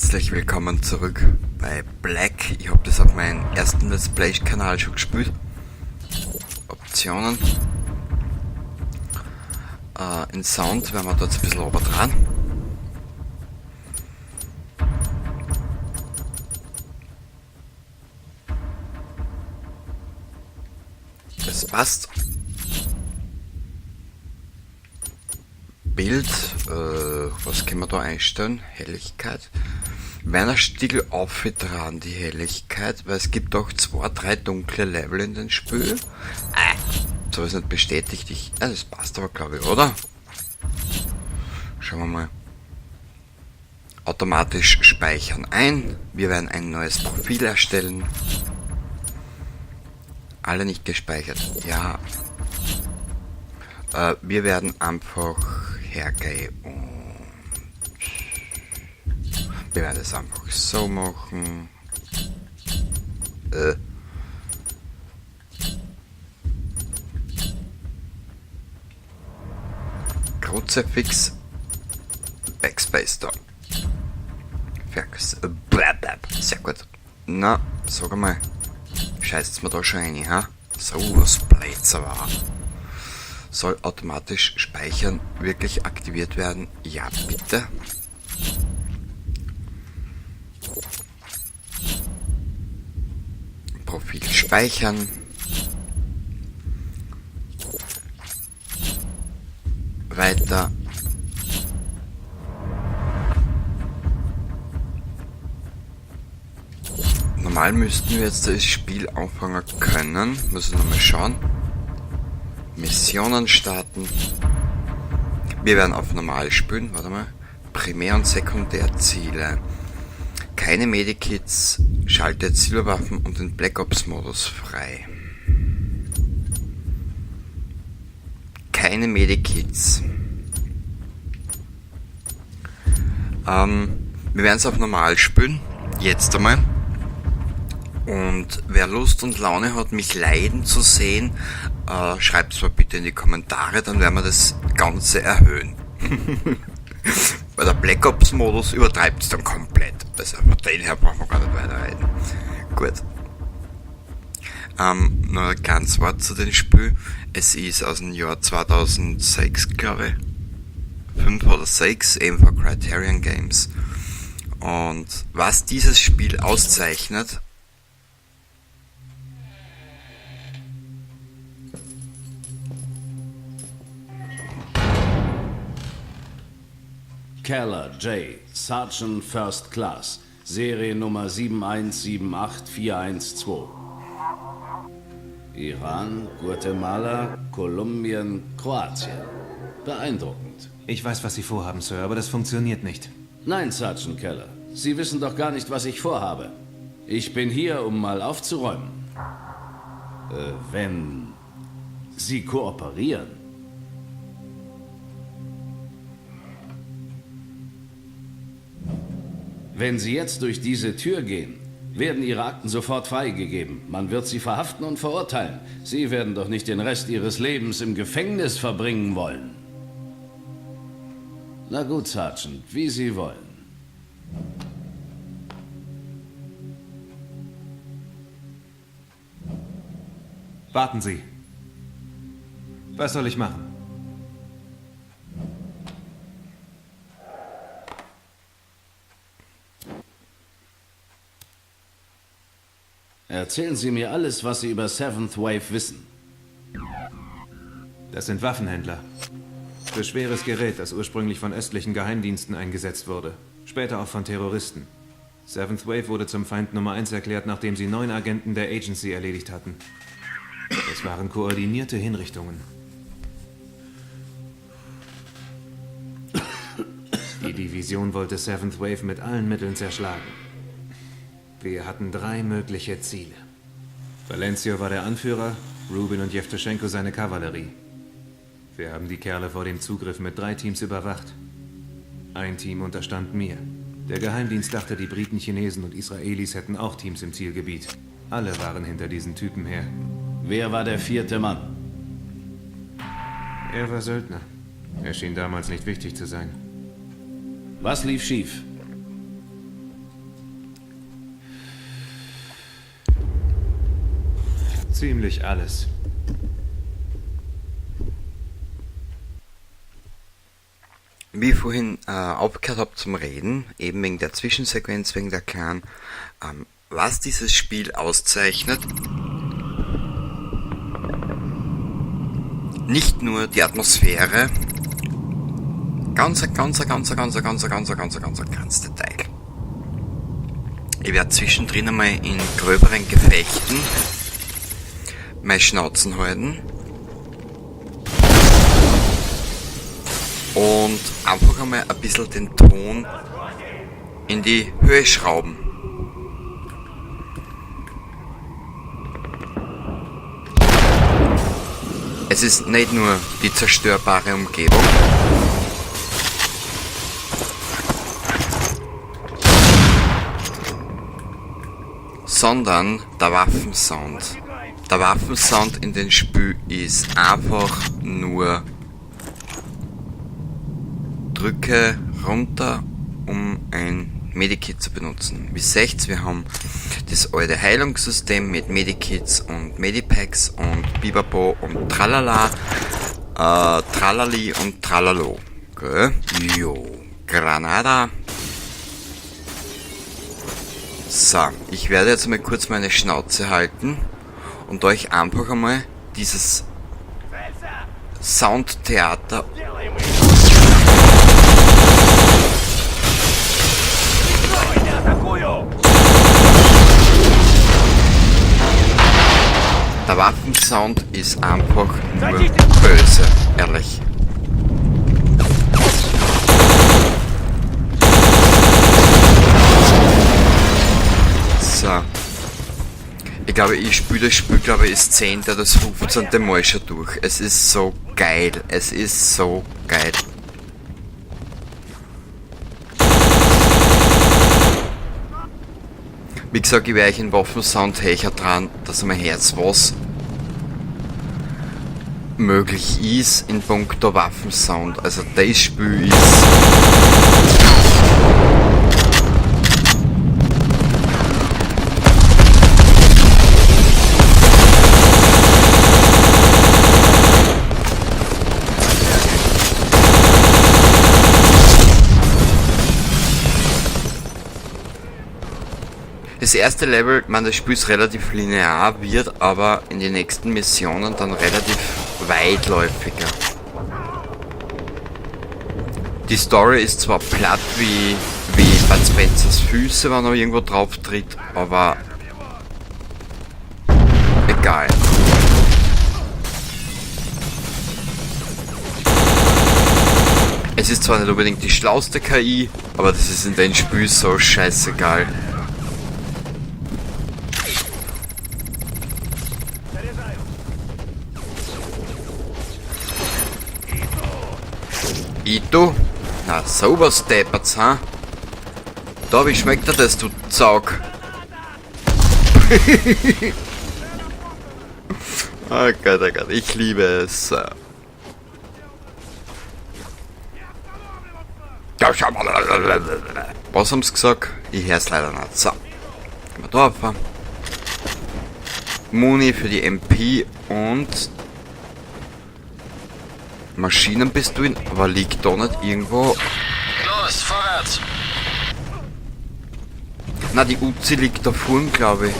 Herzlich willkommen zurück bei Black. Ich habe das auf meinem ersten Let's Play Kanal schon gespielt. Optionen. In Sound werden wir dort ein bisschen oben dran. Das passt. Bild, was können wir da einstellen? Helligkeit. Weihnachtsstiegel auf dran, die Helligkeit, weil es gibt auch 2-3 dunkle Level in den Spiel. So ist nicht bestätigt. Das passt aber, glaube ich, oder? Schauen wir mal. Automatisch speichern ein. Wir werden ein neues Profil erstellen. Alle nicht gespeichert. Ja. Wir werden einfach hergehen und wir werden es einfach so machen. Kruzifix, Backspace da. Sehr gut. Na, sag mal. Scheißt's mir da schon rein, ha? So was Plätze war. Soll automatisch speichern wirklich aktiviert werden? Ja, bitte. Profil speichern. Weiter. Normal müssten wir jetzt das Spiel anfangen können. Muss ich nochmal schauen. Missionen starten. Wir werden auf normal spielen. Warte mal. Primär- und Sekundärziele. Keine Medikits. Schaltet Silberwaffen und den Black Ops Modus frei. Keine Medikits. Wir werden es auf normal spielen. Jetzt einmal. Und wer Lust und Laune hat, mich leiden zu sehen, schreibt es mal bitte in die Kommentare, dann werden wir das Ganze erhöhen. Weil der Black Ops Modus übertreibt es dann komplett. Also von dem her brauchen wir gar nicht weiterreden. Gut. Noch ein kleines Wort zu dem Spiel. Es ist aus dem Jahr 2006, glaube ich. 5 oder 6, eben von Criterion Games. Und was dieses Spiel auszeichnet, Keller J, Sergeant First Class, Seriennummer 7178412. Iran, Guatemala, Kolumbien, Kroatien. Beeindruckend. Ich weiß, was Sie vorhaben, Sir, aber das funktioniert nicht. Nein, Sergeant Keller. Sie wissen doch gar nicht, was ich vorhabe. Ich bin hier, um mal aufzuräumen. Wenn Sie kooperieren. Wenn Sie jetzt durch diese Tür gehen, werden Ihre Akten sofort freigegeben. Man wird Sie verhaften und verurteilen. Sie werden doch nicht den Rest Ihres Lebens im Gefängnis verbringen wollen. Na gut, Sergeant, wie Sie wollen. Warten Sie. Was soll ich machen? Erzählen Sie mir alles, was Sie über Seventh Wave wissen. Das sind Waffenhändler. Für schweres Gerät, das ursprünglich von östlichen Geheimdiensten eingesetzt wurde. Später auch von Terroristen. Seventh Wave wurde zum Feind Nummer 1 erklärt, nachdem sie 9 Agenten der Agency erledigt hatten. Es waren koordinierte Hinrichtungen. Die Division wollte Seventh Wave mit allen Mitteln zerschlagen. Wir hatten 3 mögliche Ziele. Valencio war der Anführer, Rubin und Jewtuschenko seine Kavallerie. Wir haben die Kerle vor dem Zugriff mit 3 Teams überwacht. Ein Team unterstand mir. Der Geheimdienst dachte, die Briten, Chinesen und Israelis hätten auch Teams im Zielgebiet. Alle waren hinter diesen Typen her. Wer war der 4. Mann? Er war Söldner. Er schien damals nicht wichtig zu sein. Was lief schief? Ziemlich alles. Wie ich vorhin aufgehört habe zum Reden, eben wegen der Zwischensequenz, wegen der kleinen, was dieses Spiel auszeichnet, nicht nur die Atmosphäre, ganz Detail. Ich werde zwischendrin einmal in gröberen Gefechten meine Schnauzen halten und einfach einmal ein bisschen den Ton in die Höhe schrauben. Es ist nicht nur die zerstörbare Umgebung, sondern der Waffensound. Der Waffensound in dem Spiel ist einfach nur drücke runter, um ein Medikit zu benutzen. Wie seht ihr, wir haben das alte Heilungssystem mit Medikits und Medipacks und Bibabo und Tralala, Tralali und Tralalo. Okay. Jo, Granada. So, ich werde jetzt mal kurz meine Schnauze halten und euch einfach einmal dieses Soundtheater der Waffensound ist einfach nur böse, ehrlich. So. Ich glaube, ich spiele das Spiel, das 10. oder das 15. Mal schon durch. Es ist so geil. Es ist so geil. Wie gesagt, ich werde euch in Waffensound hecher dran, dass mein Herz was möglich ist in puncto Waffensound. Also das Spiel ist... Das erste Level, das Spiel ist relativ linear, wird aber in den nächsten Missionen dann relativ weitläufiger. Die Story ist zwar platt wie Bud Spencers Füße, wenn er irgendwo drauf tritt, aber egal. Es ist zwar nicht unbedingt die schlauste KI, aber das ist in dem Spiel so scheißegal. Ito? Na, sowas deppert's, ha? Da, wie schmeckt dir das, du Zaug? Oh Gott, ich liebe es. Was haben sie gesagt? Ich hör's leider nicht. So. Gehen wir da rauf. Muni für die MP und Maschinenpistolen, aber liegt da nicht irgendwo... Los, vorwärts! Na, die Uzi liegt da vorn, glaube ich.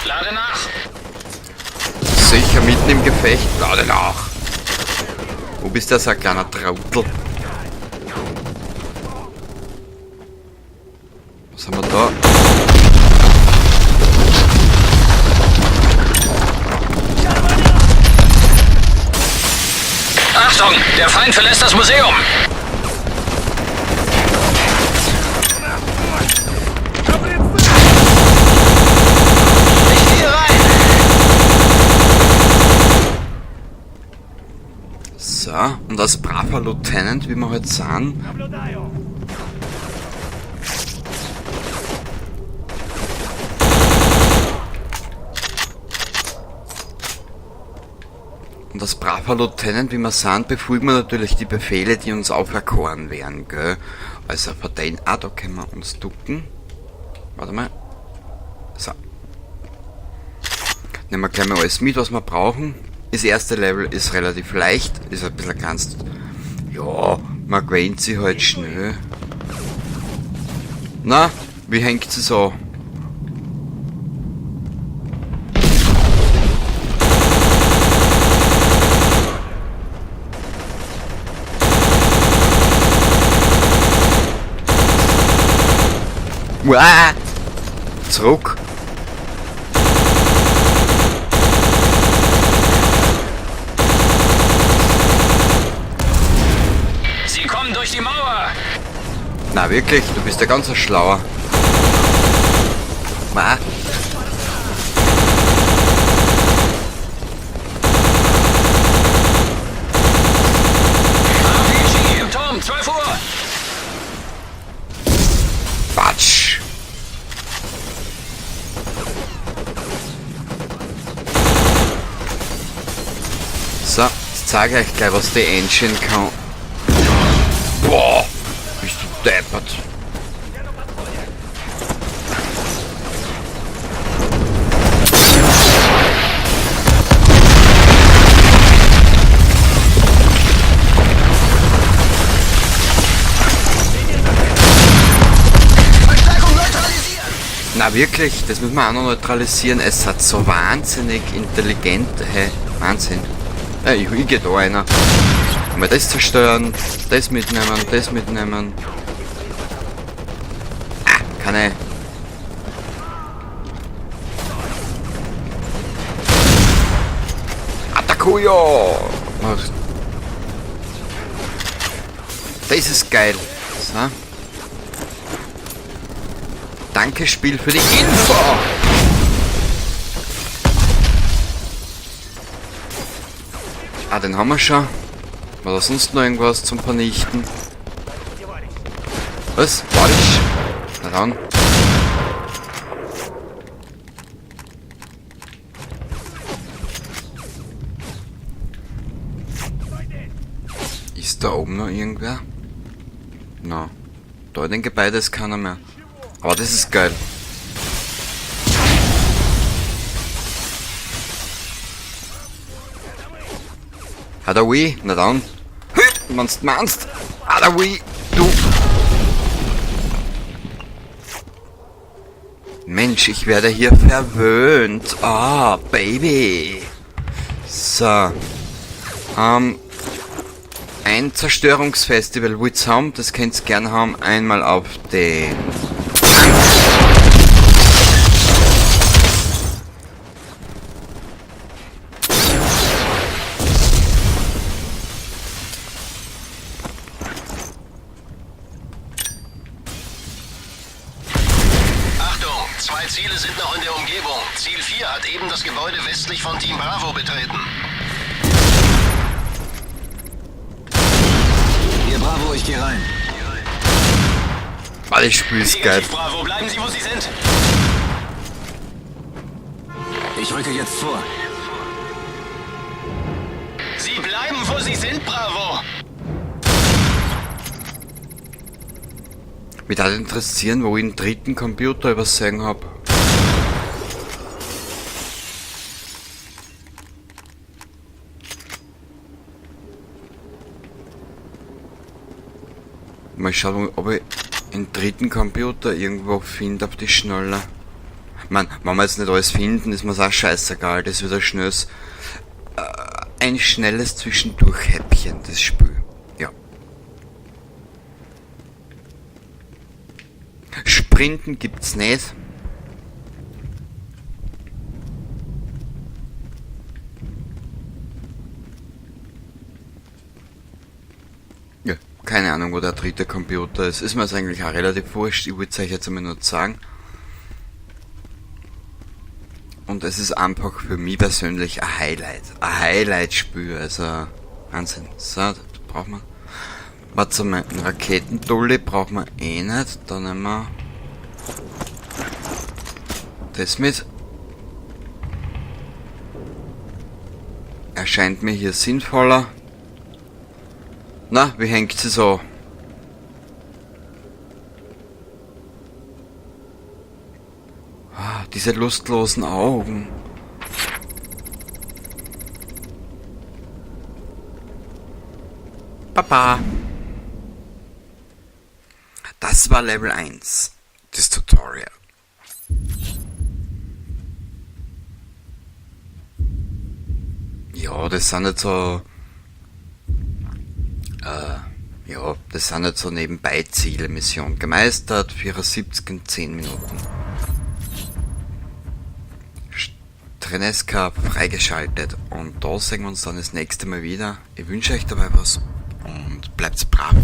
Lade nach! Sicher mitten im Gefecht, lade nach! Wo bist du, so ein kleiner Trautel? Was haben wir da? Achtung! Der Feind verlässt das Museum! Ich gehe rein! So, und als braver Lieutenant, wie wir halt sind, Und als braver Lieutenant, wie wir sind, befolgen wir natürlich die Befehle, die uns auferkoren werden, gell? Also verteilen. Ah, da können wir uns ducken. Warte mal. So. Nehmen wir gleich mal alles mit, was wir brauchen. Das erste Level ist relativ leicht. Ist ein bisschen ganz... Ja, man gewöhnt sich halt schnell. Na, wie hängt sie so? Uah! Zurück! Sie kommen durch die Mauer! Na wirklich, du bist ja ganz ein Schlauer. Uah! RPG im Turm, 12 Uhr! Quatsch! So, jetzt zeige ich euch gleich, was die Engine kann. Boah! Bist du deppert! Na wirklich, das müssen wir auch noch neutralisieren. Es hat so wahnsinnig intelligent. Hey, Wahnsinn. Ich gehe da einer. Mal das zerstören, das mitnehmen, das mitnehmen. Ah, keine. Attackujo! Das ist geil. So. Danke, Spiel, für die Info! Ah, den haben wir schon. War da sonst noch irgendwas zum Vernichten? Was? Falsch? Na dann. Ist da oben noch irgendwer? Na, da in den Gebäude ist keiner mehr. Aber das ist geil. Hadawi, na dann. Wenn's meinst. Hadawi, du. Mensch, ich werde hier verwöhnt. Ah, Baby. So. Ein Zerstörungsfestival will's haben, das könnt's gern haben. Einmal auf den... Zwei Ziele sind noch in der Umgebung. Ziel 4 hat eben das Gebäude westlich von Team Bravo betreten. Hier Bravo, ich gehe rein. Weil ich spiel's geil. Bravo, bleiben Sie, wo Sie sind. Ich rücke jetzt vor. Sie bleiben, wo Sie sind, Bravo. Mich würde interessieren, wo ich den dritten Computer übersehen habe. Mal schauen, ob ich den dritten Computer irgendwo finde auf die Schnelle. Ich meine, wenn wir jetzt nicht alles finden, ist mir's auch scheißegal. Das wird ein schnelles Zwischendurch-Häppchen, das Spiel. Ja. Sprinten gibt's nicht. Ja, keine Ahnung, wo der dritte Computer ist. Ist mir das eigentlich auch relativ wurscht. Ich wollte es euch jetzt einmal nur sagen. Und es ist einfach für mich persönlich ein Highlight. Ein Highlight-Spiel, also Wahnsinn. So, da brauchen wir... Warte mal, einen Raketendolly brauchen wir eh nicht. Dann nehmen wir... das mit. erscheint mir hier sinnvoller. Na, wie hängt sie so? Ah, diese lustlosen Augen. Papa. Das war Level 1 des Tutorial. Ja, das sind jetzt so das sind jetzt so nebenbei Ziele. Mission gemeistert, 74 in 10 Minuten. Treneska freigeschaltet. Und da sehen wir uns dann das nächste Mal wieder. Ich wünsche euch dabei was und bleibt brav.